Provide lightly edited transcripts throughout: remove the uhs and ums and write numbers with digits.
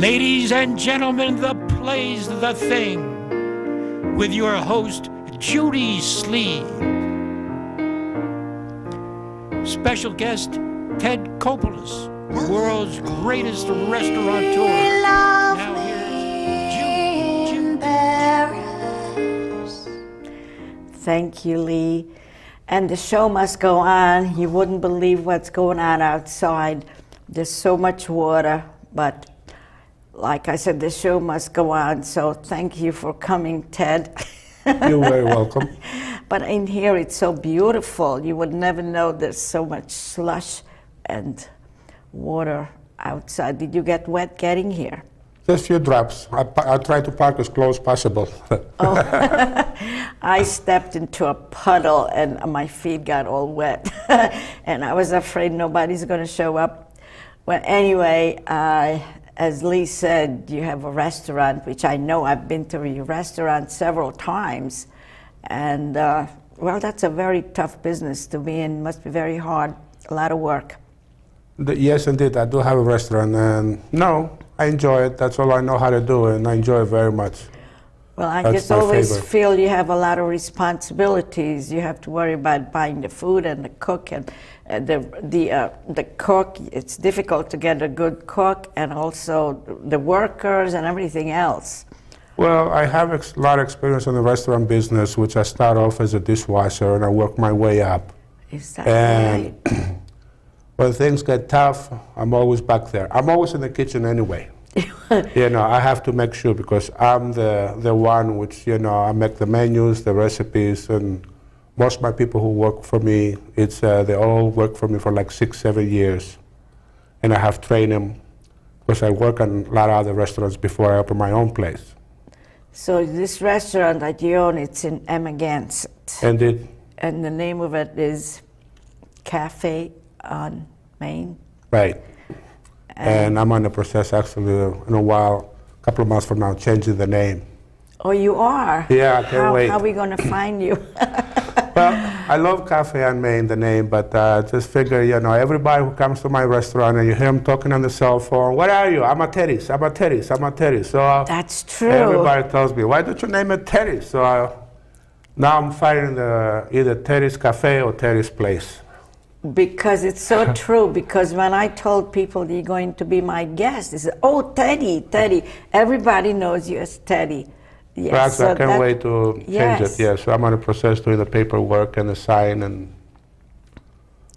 Ladies and gentlemen, the play's The Thing, with your host, Judy Sleed. Special guest, Ted Kopoulos, the world's greatest restaurateur. Now here's Judy. Thank you, Lee. And the show must go on. You wouldn't believe what's going on outside. There's so much water, but like I said, the show must go on. So thank you for coming, Ted. You're very welcome. But in here, it's so beautiful. You would never know there's so much slush and water outside. Did you get wet getting here? Just a few drops. I try to park as close as possible. Oh. I stepped into a puddle and my feet got all wet. And I was afraid nobody's going to show up. Well, anyway, as Lee said, you have a restaurant, which I know. I've been to your restaurant several times. And, well, that's a very tough business to be in. Must be very hard, a lot of work. Yes, indeed. I do have a restaurant, and no, I enjoy it. That's all I know how to do, and I enjoy it very much. Well, I That's just my always favorite. feel you have a lot of responsibilities. You have to worry about buying the food and the cook and the cook. It's difficult to get a good cook, and also the workers and everything else. Well, I have a lot of experience in the restaurant business, which I start off as a dishwasher, and I work my way up. Is that And right? when things get tough, I'm always back there. I'm always in the kitchen anyway. You know, I have to make sure, because I'm the one which, you know, I make the menus, the recipes, and most of my people who work for me, they all work for me for like 6-7 years. And I have trained them, because I work on a lot of other restaurants before I open my own place. So this restaurant that you own, it's in Amagansett. And the name of it is Cafe on Main. right. And I'm on the process, actually, in a while, a couple of months from now, changing the name. Oh, you are? Yeah, I can't wait. How are we going to find you? Well, I love Cafe on Main, the name, but just figure, you know, everybody who comes to my restaurant and you hear them talking on the cell phone, where are you? I'm at Teddy's, I'm at Teddy's, I'm at Teddy's. So That's true. everybody tells me, why don't you name it Teddy's? So now I'm fighting either Teddy's Cafe or Teddy's Place. Because it's so true, because when I told people you're going to be my guest, they said, oh, Teddy. Everybody knows you as Teddy. Yes, Well, so I can't wait to change yes. it, yeah. So I'm on the process doing the paperwork and the sign, and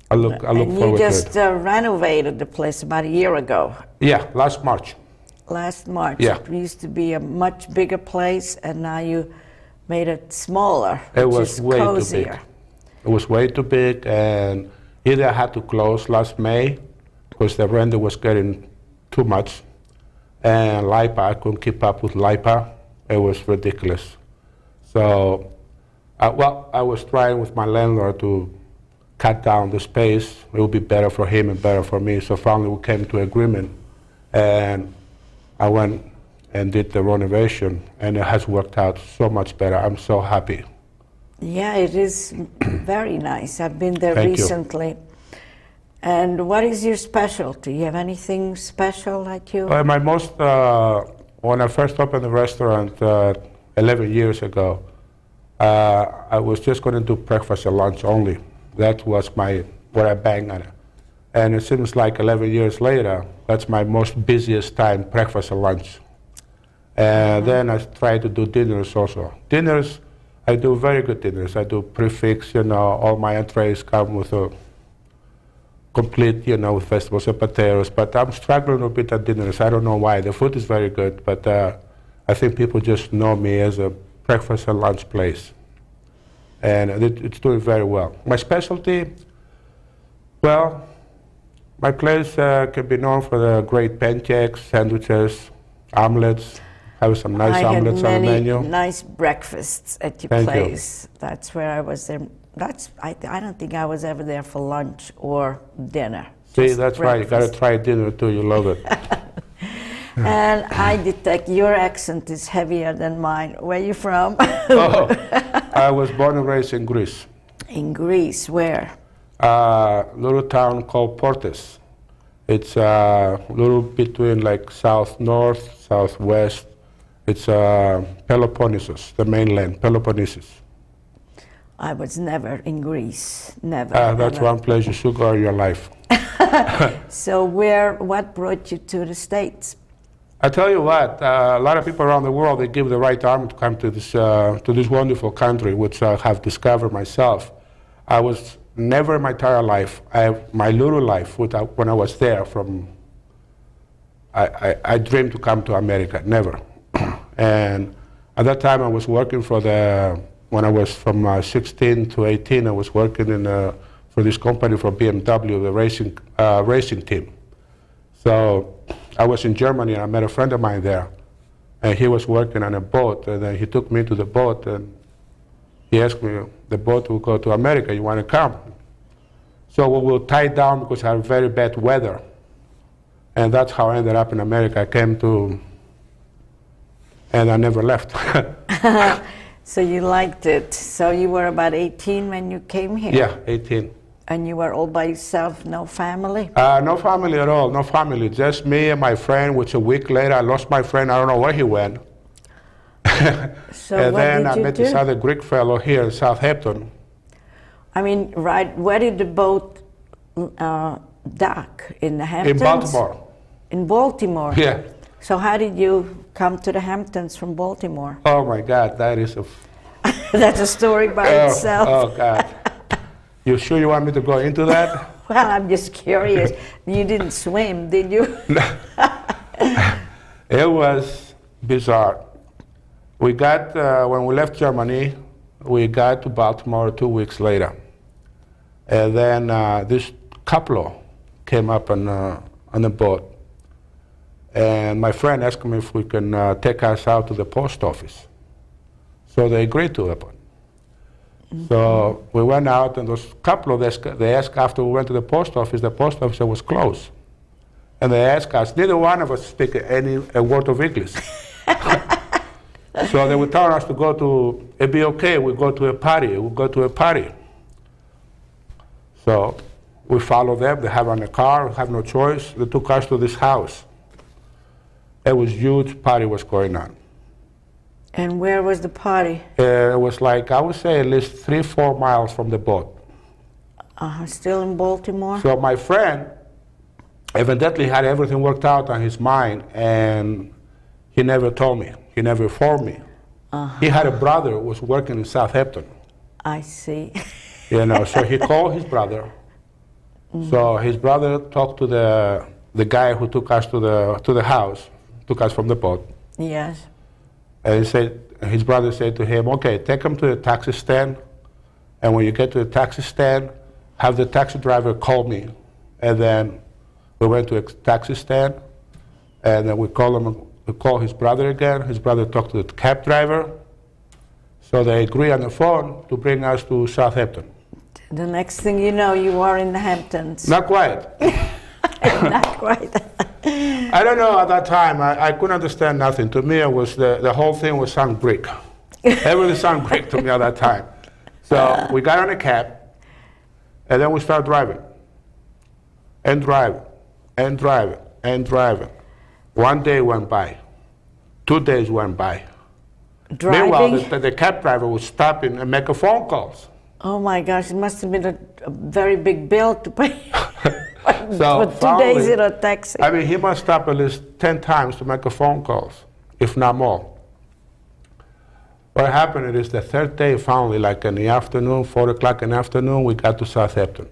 I look And you forward just to it. renovated the place about a year ago, Yeah, last March. last March. Yeah. It used to be a much bigger place, and now you made it smaller, It which was is way cozier. too big. It was way too big, and either I had to close last May because the rent was getting too much, and LIPA, I couldn't keep up with LIPA. It was ridiculous. So, I was trying with my landlord to cut down the space. It would be better for him and better for me. So finally we came to agreement, and I went and did the renovation, and it has worked out so much better. I'm so happy. Yeah, it is very nice. I've been there Thank you. recently. And what is your specialty? You have anything special that you... My most, when I first opened the restaurant 11 years ago, I was just going to do breakfast and lunch only. That was what I banged on it. And it seems like 11 years later, that's my most busiest time, breakfast and lunch. And then I try to do dinners also. Dinners, I do very good dinners. I do prefix, you know, all my entrees come with a complete, you know, with vegetables and potatoes. But I'm struggling a bit at dinners. I don't know why. The food is very good, but I think people just know me as a breakfast and lunch place. And it's doing very well. My specialty, well, my place can be known for the great pancakes, sandwiches, omelets. Have some nice omelets on the menu. I had many nice breakfasts at your Thank you. place. That's where I was there. I don't think I was ever there for lunch or dinner. See, Just that's right. You got to breakfast. try dinner too. You love it. And I detect your accent is heavier than mine. Where are you from? Oh, I was born and raised in Greece. In Greece, where? A little town called Portis. It's a little between like south-north, southwest. It's Peloponnesus, the mainland, Peloponnesus. I was never in Greece, never. That's ever. one place you should go in your life. So what brought you to the States? I tell you what, a lot of people around the world, they give the right arm to come to this wonderful country, which I have discovered myself. I was never in my entire life, my little life, when I was there, I dreamed to come to America, never. And at that time I was working when I was from 16 to 18, I was working for this company for BMW, the racing team. So I was in Germany and I met a friend of mine there, and he was working on a boat, and then he took me to the boat and he asked me, the boat will go to America, you want to come? So we were tied down because I had very bad weather, and that's how I ended up in America. I came to, and I never left. So you liked it. So you were about 18 when you came here? Yeah, 18. And you were all by yourself, no family? No family at all, no family. Just me and my friend, which a week later I lost my friend, I don't know where he went. So And what then did I you met do? this other Greek fellow here in Southampton. I mean, right, where did the boat dock? In the Hamptons? In Baltimore. In Baltimore? Yeah. So how did you come to the Hamptons from Baltimore? Oh my God, that is a... That's a story by itself. Oh God. You sure you want me to go into that? Well, I'm just curious. You didn't swim, did you? It was bizarre. We got, when we left Germany, we got to Baltimore 2 weeks later. And then this couple came up on a boat. And my friend asked me if we can take us out to the post office. So they agreed to it. Mm-hmm. So we went out, and those couple, they asked after we went to the post office was closed. And they asked us, neither one of us speak a word of English. So they would tell us to go to, it'd be okay, we'll go to a party. So we followed them, they have on a car, have no choice. They took us to this house. It was huge party was going on. And where was the party? It was like, I would say at least 3-4 miles from the boat. Still in Baltimore? So my friend evidently had everything worked out on his mind, and he never told me. He never informed me. He had a brother who was working in Southampton. I see. So he called his brother. Mm-hmm. So his brother talked to the guy who took us to the house, took us from the boat. Yes. And his brother said to him, okay, take him to the taxi stand, and when you get to the taxi stand, have the taxi driver call me. And then we went to a taxi stand, and then we call his brother again. His brother talked to the cab driver. So they agree on the phone to bring us to Southampton. The next thing you know, you are in the Hamptons. Not quite. Not quite. I don't know, at that time, I couldn't understand nothing. To me, it was the whole thing was sound Greek. Everything sounded Greek to me at that time. So we got on a cab, and then we started driving. And driving, and driving, and driving. 1 day went by. 2 days went by. Driving? Meanwhile, the cab driver was stopping and making phone calls. Oh my gosh, it must have been a very big bill to pay. So for 2 days in a taxi. I mean, he must stop at least 10 times to make a phone calls, if not more. What happened is the third day, finally, like in the afternoon, 4 o'clock in the afternoon, we got to Southampton.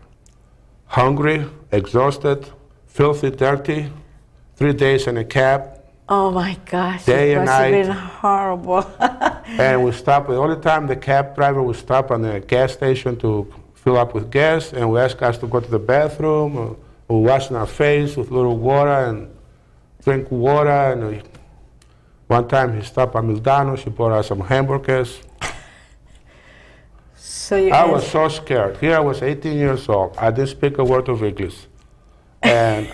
Hungry, exhausted, filthy, dirty, 3 days in a cab. Oh my gosh, Day it and must have night. been horrible. And we stopped, the only time the cab driver would stop on the gas station to fill up with gas, and we asked us to go to the bathroom, or washing our face with a little water and drink water. And one time he stopped at McDonald's, he bought us some hamburgers. So you I was so scared. Here I was 18 years old. I didn't speak a word of English. And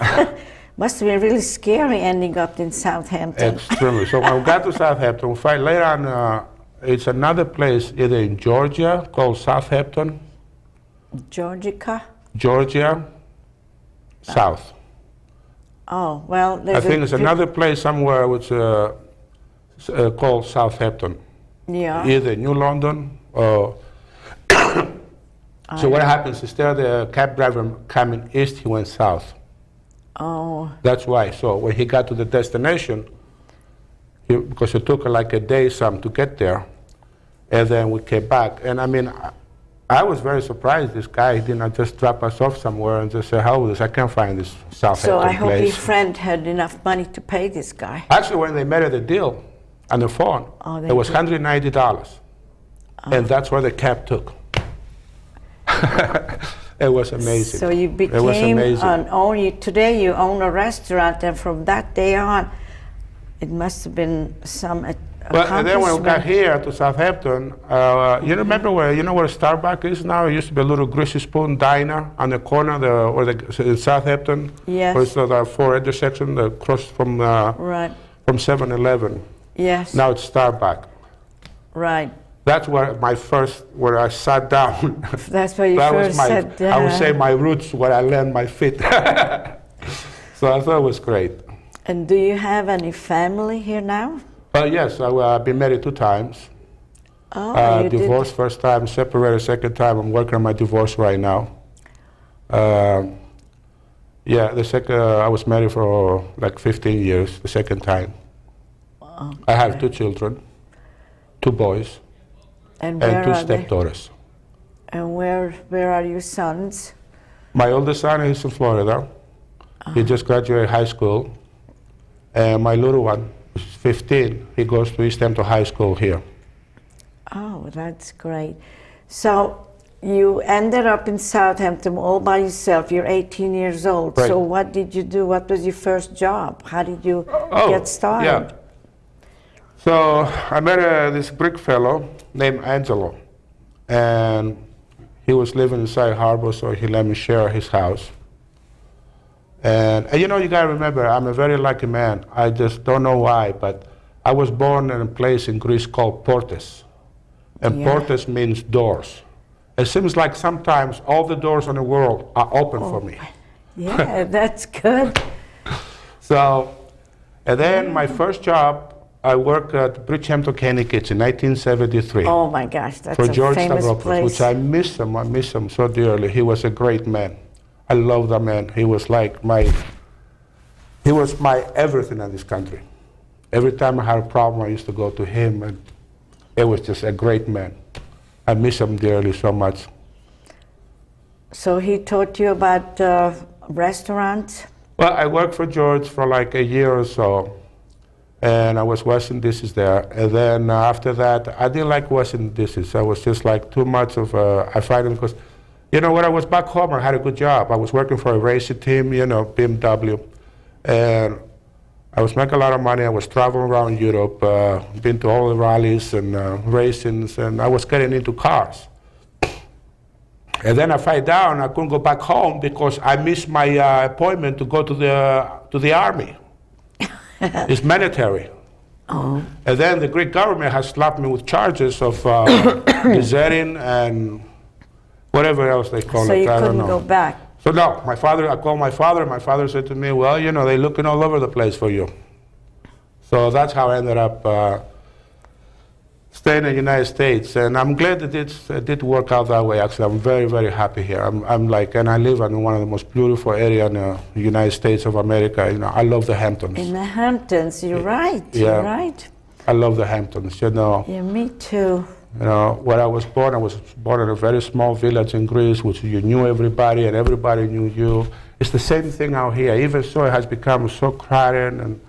must have been really scary ending up in Southampton. extremely. So when we got to Southampton, we find later on, it's another place either in Georgia called Southampton. Georgia? Georgia, south. Oh, well, I there's think it's another place somewhere which called Southampton. Yeah. Either New London or. So what happens is there the cab driver coming east, he went south. Oh, That's why. So when he got to the destination, because it took like a day some to get there, and then we came back. And I mean, I was very surprised. This guy did not just drop us off somewhere and just say, "How is this? I can't find this Southampton so I hope your place." friend had enough money to pay this guy. Actually, when they made the deal on the phone, Oh, they it was did. $190, and that's where the cab took. It was amazing. So you It was became amazing. today you own a restaurant, and from that day on, it must have been some But and then when we got accomplishment. here to Southampton, you remember where Starbucks is now? It used to be a little greasy spoon diner on the corner, in Southampton. Yes. Where it's the 4 intersection across from Right. from 7-Eleven. Yes. Now it's Starbucks. Right. That's where I sat down. That's where you That first was my, said. I would say my roots, where I land my feet. So I thought it was great. And do you have any family here now? Yes, I've been married 2 times. Oh, you Divorced first time, separated second time. I'm working on my divorce right now. Yeah, the second I was married for like 15 years. The second time. I have 2 children, 2 boys, And where and 2 are they? stepdaughters. And where are your sons? My oldest son is in Florida. He just graduated high school. And my little one, who's 15, he goes to East Hampton High School here. Oh, that's great. So you ended up in Southampton all by yourself. You're 18 years old. Right. So what did you do? What was your first job? How did you get started? Yeah. So I met this Greek fellow named Angelo, and he was living inside Harbor, so he let me share his house. And you gotta remember, I'm a very lucky man. I just don't know why, but I was born in a place in Greece called Portes, and Yeah. Portes means doors. It seems like sometimes all the doors in the world are open for me. Yeah, that's good. So, and then my first job, I worked at Bridgehampton Candy Kitchen in 1973 Oh my gosh, that's for a George famous Stavropoulos, place. which I miss him. I miss him so dearly. He was a great man. I love that man. He was my everything in this country. Every time I had a problem, I used to go to him, and it was just a great man. I miss him dearly so much. So he taught you about restaurants? Well, I worked for George for like a year or so, and I was washing dishes there. And then after that, I didn't like washing dishes. I was just like too much of I find it because, when I was back home, I had a good job. I was working for a racing team, BMW, and I was making a lot of money. I was traveling around Europe, been to all the rallies and racings, and I was getting into cars. And then I find out I couldn't go back home because I missed my appointment to go to the army. It's mandatory. Oh. And then the Greek government has slapped me with charges of deserting and whatever else they call So it. you I don't couldn't know. go back? So no, I called my father, and my father said to me, well, they're looking all over the place for you. So that's how I ended up staying in the United States. And I'm glad that it did work out that way. Actually, I'm very, very happy here. And I live in one of the most beautiful areas in the United States of America. I love the Hamptons. In the Hamptons, you're right. Yeah. You're right. I love the Hamptons, Yeah, me too. Where I was born in a very small village in Greece, which you knew everybody and everybody knew you. It's the same thing out here. Even so, it has become so crowded and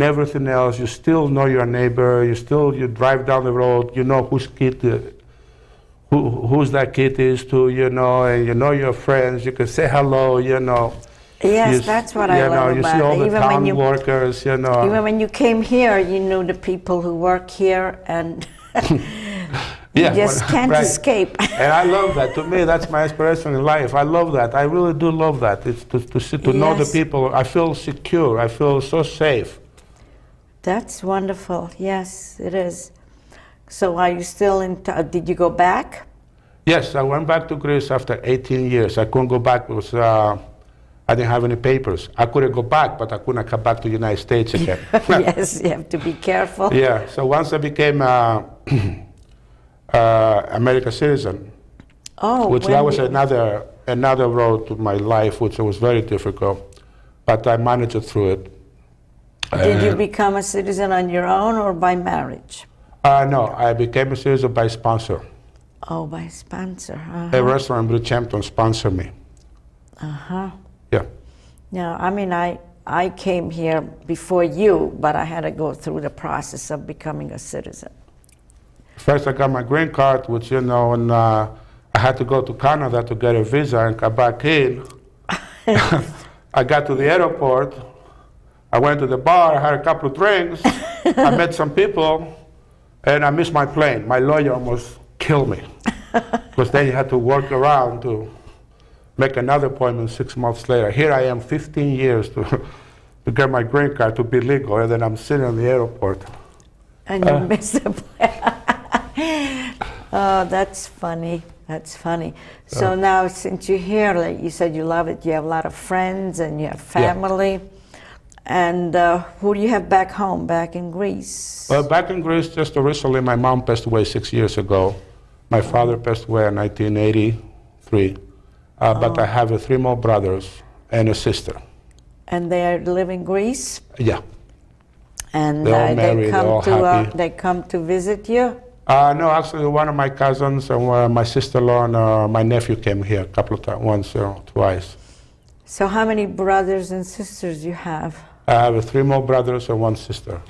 everything else. You still know your neighbor. You drive down the road. You know whose kid, who's that kid is to. And you know your friends. You can say hello. Yes, that's what I love you about see all it. the Even town when you workers. Even when you came here, you knew the people who work here, and you just can't right. escape. And I love that. To me, that's my aspiration in life. I love that. I really do love that. It's to know the Yes. people. I feel secure. I feel so safe. That's wonderful. Yes, it is. So are you still in, did you go back? Yes, I went back to Greece after 18 years. I couldn't go back because I didn't have any papers. I couldn't go back, but I couldn't come back to the United States again. Yes, you have to be careful. Yeah, so once I became American citizen, which that was another road to my life, which was very difficult, but I managed through it. Did you become a citizen on your own or by marriage? No, I became a citizen by sponsor. Oh, by sponsor. A restaurant in Bridgehampton sponsored me. Uh-huh. Yeah. No, I mean, I came here before you, but I had to go through the process of becoming a citizen. First, I got my green card, which, and I had to go to Canada to get a visa and come back in. I got to the airport. I went to the bar, I had a couple of drinks. I met some people, and I missed my plane. My lawyer almost killed me, because then you had to work around to make another appointment 6 months later. Here I am, 15 years to get my green card to be legal, and then I'm sitting in the airport. And you missed the plane. Oh, that's funny. That's funny. So now, since you're here, like you said, you love it. You have a lot of friends and you have family. Yeah. And who do you have back home, back in Greece? Well, back in Greece, just recently, my mom passed away 6 years ago. My father passed away in 1983. But I have 3 more brothers and a sister. And they live in Greece? Yeah. And they're all married, they're all happy. They come to visit you? No, actually, one of my cousins and my sister-in-law and my nephew came here a couple of times, once or twice. So how many brothers and sisters you have? I have 3 more brothers and 1 sister.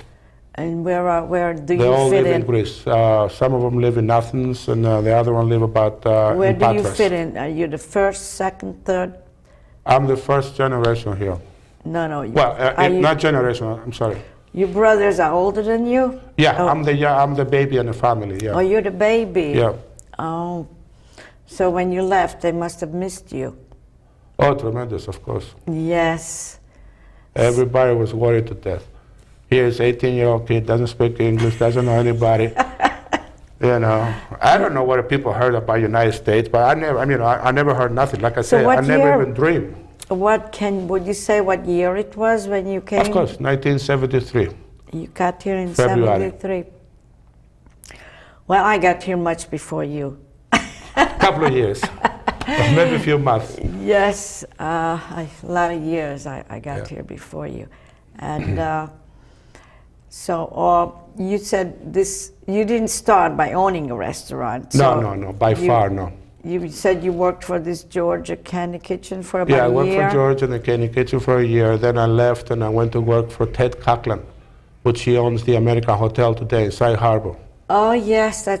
And where do you fit in? They all live in Greece. Some of them live in Athens, and the other one live about Where in do Patras. you fit in? Are you the first, second, third? I'm the first generation here. No. Well, not generation, I'm sorry. Your brothers are older than you? Yeah, oh. I'm the baby in the family, yeah. Oh, you're the baby? Yeah. Oh, so when you left, they must have missed you. Oh, tremendous, of course. Yes. Everybody was worried to death. Here's 18-year-old kid, doesn't speak English, doesn't know anybody. I don't know what people heard about United States, but I never heard nothing. Like I said, I never even dreamed. Would you say what year it was when you came? Of course, 1973. You got here in February. 73. Well, I got here much before you. Couple of years, maybe a few months. Yes, a lot of years I got here before you. And so you said you didn't start by owning a restaurant. So no, by far, no. You said you worked for this Georgia Candy Kitchen for about a year? Yeah, I worked for Georgia and the Candy Kitchen for a year. Then I left and I went to work for Ted Coughlin, which he owns the American Hotel today in Side Harbor. Oh, yes, I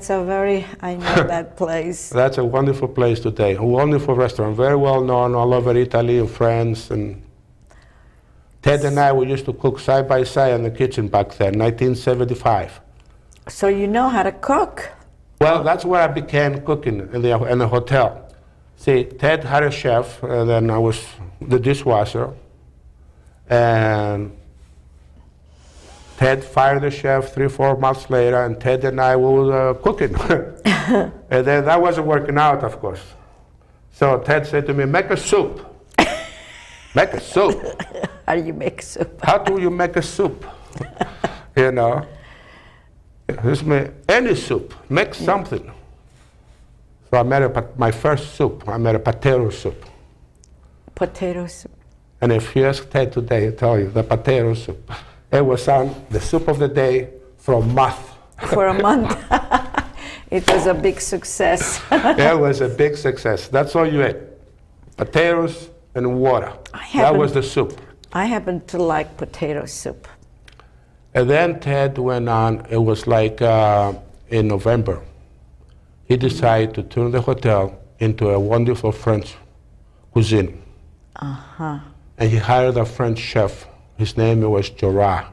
know that place. That's a wonderful place today, a wonderful restaurant, very well known all over Italy and France. And Ted and I, we used to cook side by side in the kitchen back then, 1975. So you know how to cook? Well, that's where I began cooking in the hotel. See, Ted had a chef, and then I was the dishwasher. And Ted fired the chef 3-4 months later, and Ted and I were cooking. And then that wasn't working out, of course. So Ted said to me, make a soup. Make a soup. How do you make soup? How do you make a soup? Any soup, make something. So I made my first soup. I made a potato soup. Potato soup. And if you ask Ted today, he'll tell you the potato soup. It was on the soup of the day for a month. For a month. It was a big success. It was a big success. That's all you ate. Potatoes and water. That was the soup. I happen to like potato soup. And then Ted went on, it was like in November. He decided to turn the hotel into a wonderful French cuisine. Uh-huh. And he hired a French chef. His name was Gerard.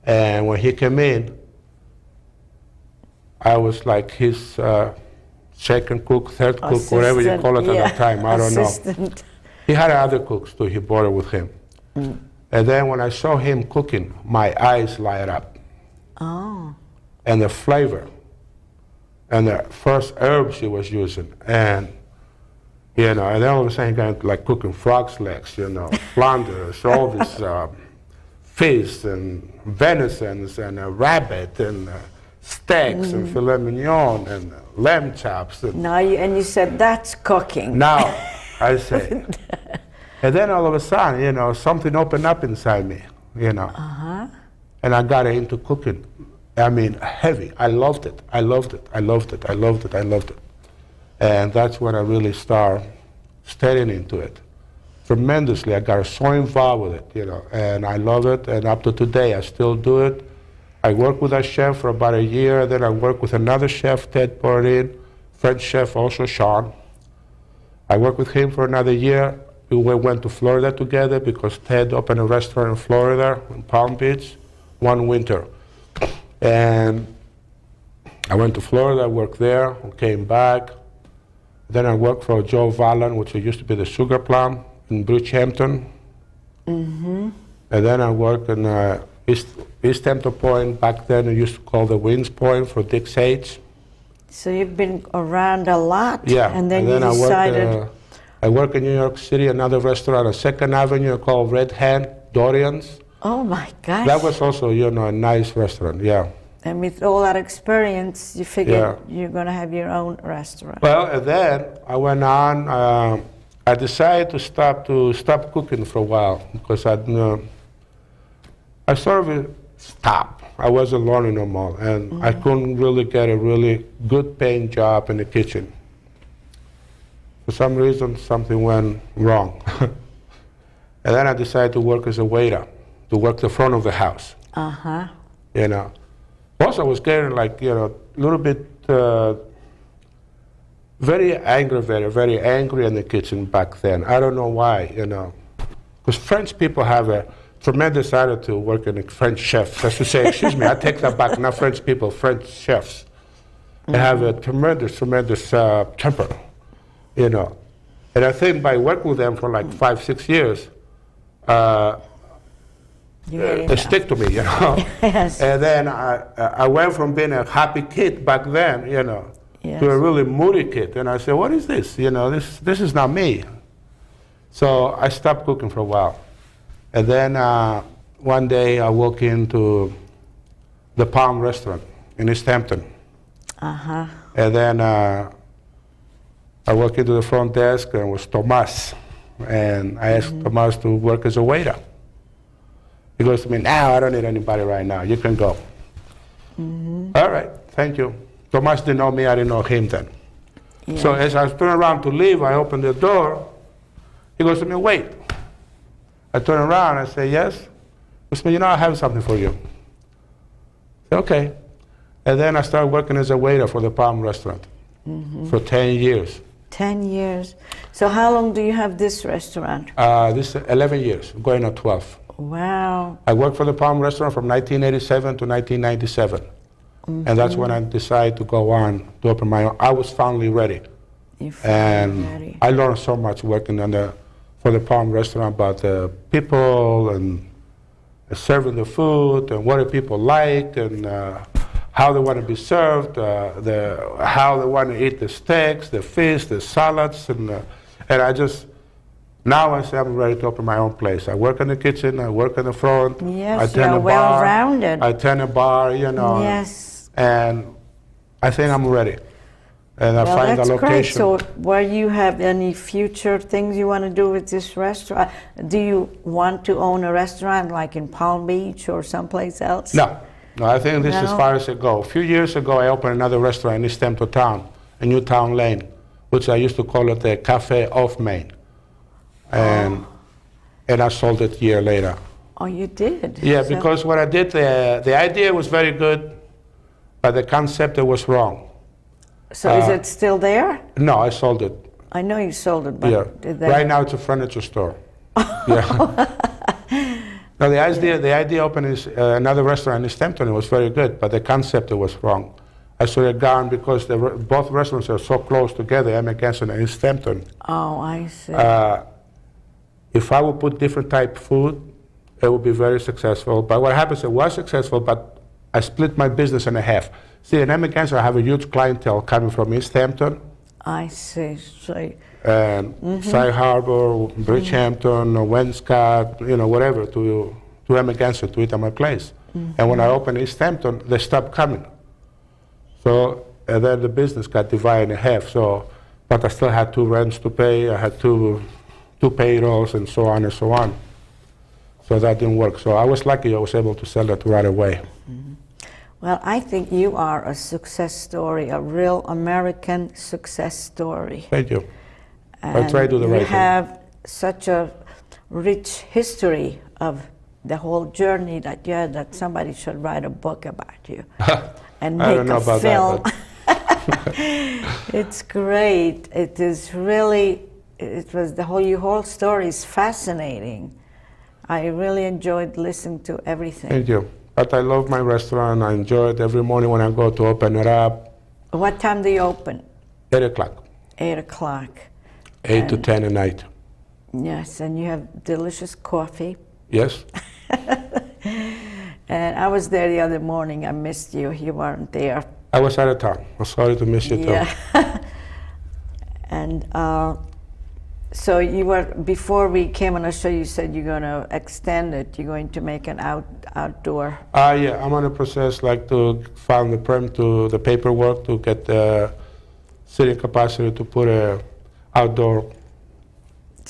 And when he came in, I was like his second cook, third cook, whatever you call it at the time, I don't know. He had other cooks too, he brought it with him. Mm. And then when I saw him cooking, my eyes light up. Oh. And the flavor, and the first herbs he was using, and You know, and then all of a sudden, got like cooking frog's legs, you know, flounders, all this fish and venisons and a rabbit and steaks and filet mignon and lamb chops. And Now you said that's cooking. now, I say. And then all of a sudden, you know, something opened up inside me, you know. And I got into cooking. I mean, heavy. I loved it. I loved it. I loved it. I loved it. I loved it. And that's when I really started studying into it tremendously. I got so involved with it, you know, and I love it. And up to today, I still do it. I worked with a chef for about a year. Then I worked with another chef, Ted Bordin, French chef, also Sean. I worked with him for another year. We went to Florida together because Ted opened a restaurant in Florida, in Palm Beach, one winter. And I went to Florida, I worked there, came back. Then I worked for Joe Vallan, which used to be the Sugar Plum in Bridgehampton. And then I worked in East Hampton Point. Back then, it used to call the Wings Point for Dick Sage. So you've been around a lot. Yeah. And then you decided. I work in New York City, another restaurant on 2nd Avenue called Red Hand, Dorian's. Oh my gosh. That was also, you know, a nice restaurant, yeah. And with all that experience, you figured you're going to have your own restaurant. Well, and then I went on. I decided to stop cooking for a while because I sort of stopped. I wasn't learning no more, and I couldn't really get a really good paying job in the kitchen. For some reason, something went wrong. And then I decided to work as a waiter, to work the front of the house. You know. Also, I was getting like, you know, a little bit very very angry in the kitchen back then. I don't know why, you know. Because French people have a tremendous attitude working in French chefs. I should say, excuse me, I take that back, not French people, French chefs. They have a tremendous temper, you know. And I think by working with them for like 5-6 years, they stick to me, you know. Yes. And then I went from being a happy kid back then, you know, to a really moody kid. And I said, what is this? You know, this is not me. So I stopped cooking for a while. And then one day I walked into the Palm restaurant in East Hampton. And then I walked into the front desk and it was Tomas. And I asked Tomas to work as a waiter. He goes to me, no, I don't need anybody right now. You can go. All right, thank you. Tomas didn't know me, I didn't know him then. So as I turned around to leave, I opened the door. He goes to me, wait. I turn around, I say, yes. He goes to me, you know, I have something for you. I said, okay. And then I started working as a waiter for the Palm restaurant for 10 years. 10 years. So how long do you have this restaurant? This is 11 years, going on 12. Wow. I worked for the Palm restaurant from 1987 to 1997. And that's when I decided to go on to open my own. I was finally ready. And I learned so much working for the Palm restaurant about the people and serving the food and what do people like and how they want to be served, how they want to eat the steaks, the fish, the salads. And I just, now I say I'm ready to open my own place. I work in the kitchen, I work in the front. Yes, you're well-rounded. I tend a bar, you know. Yes. And I think I'm ready. And I find the location. Great. So, will you have any future things you want to do with this restaurant? Do you want to own a restaurant like in Palm Beach or someplace else? No, I think this is as far as it goes. A few years ago, I opened another restaurant in East Hampton Town, in Newtown Lane, which I used to call it the Cafe Off Main. And I sold it a year later. Oh, you did? Yeah, because what I did, the idea was very good, but the concept, it was wrong. So is it still there? No, I sold it. I know you sold it, but right now it's a furniture store. Yeah. No, the idea opening another restaurant in East Hampton, it was very good, but the concept, it was wrong. I should have gone because both restaurants are so close together, Amagansett and East Hampton. Oh, I see. If I would put different type of food, it would be very successful. But what happens, it was successful, but I split my business in half. See, in Amagansett, I have a huge clientele coming from East Hampton. I see. So and Sag Harbor, Bridgehampton, or Wenscott, whatever, to Amagansett to eat at my place. And when I opened East Hampton, they stopped coming. So and then the business got divided in half. So, but I still had 2 rents to pay. I had two payrolls and so on and so on. So that didn't work. So I was lucky I was able to sell it right away. Well, I think you are a success story, a real American success story. Thank you. I try to do the right You thing. have such a rich history of the whole journey that you had that somebody should write a book about you and I make don't know a about film. that, It's great. It is really, your whole story is fascinating. I really enjoyed listening to everything. Thank you. But I love my restaurant. I enjoy it every morning when I go to open it up. What time do you open? 8 o'clock. 8 o'clock. 8 to 10 at night. Yes, and you have delicious coffee. Yes? And I was there the other morning. I missed you. You weren't there. I was out of town. I'm sorry to miss you too. Yeah. And so you were, before we came on the show, you said you're going to extend it. You're going to make an outdoor. Yeah, I'm on a process to file the paperwork to get the city capacity to put a outdoor.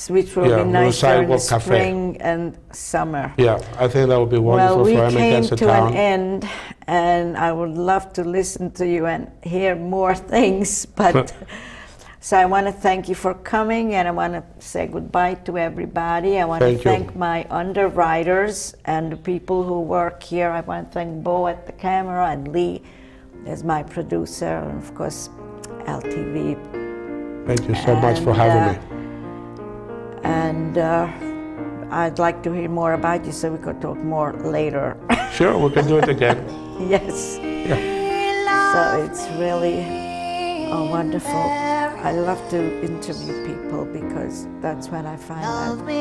Which will Yeah, be nice during the sidewalk cafe. spring and summer. Yeah, I think that would be wonderful Well, we for came Amagansett to town. an end, and I would love to listen to you and hear more things, but so I want to thank you for coming, and I want to say goodbye to everybody. I want Thank to you. thank my underwriters and the people who work here. I want to thank Bo at the camera and Lee as my producer, and of course LTV. Thank you so much for having me. And I'd like to hear more about you so we could talk more later. Sure, we can do it again. Yes. Yeah. So it's really wonderful. I love to interview people because that's what I find out all about.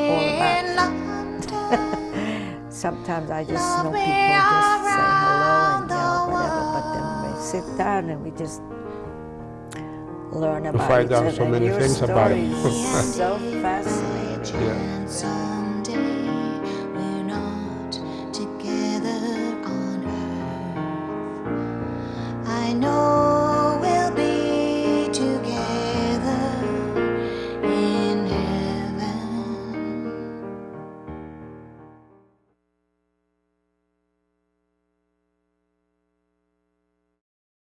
Sometimes I just know people just say hello and whatever, but then we sit down and we just learn about find each out other. so many Your things about story it. is so fascinating. Yeah. Someday we're not together on earth. I know we'll be together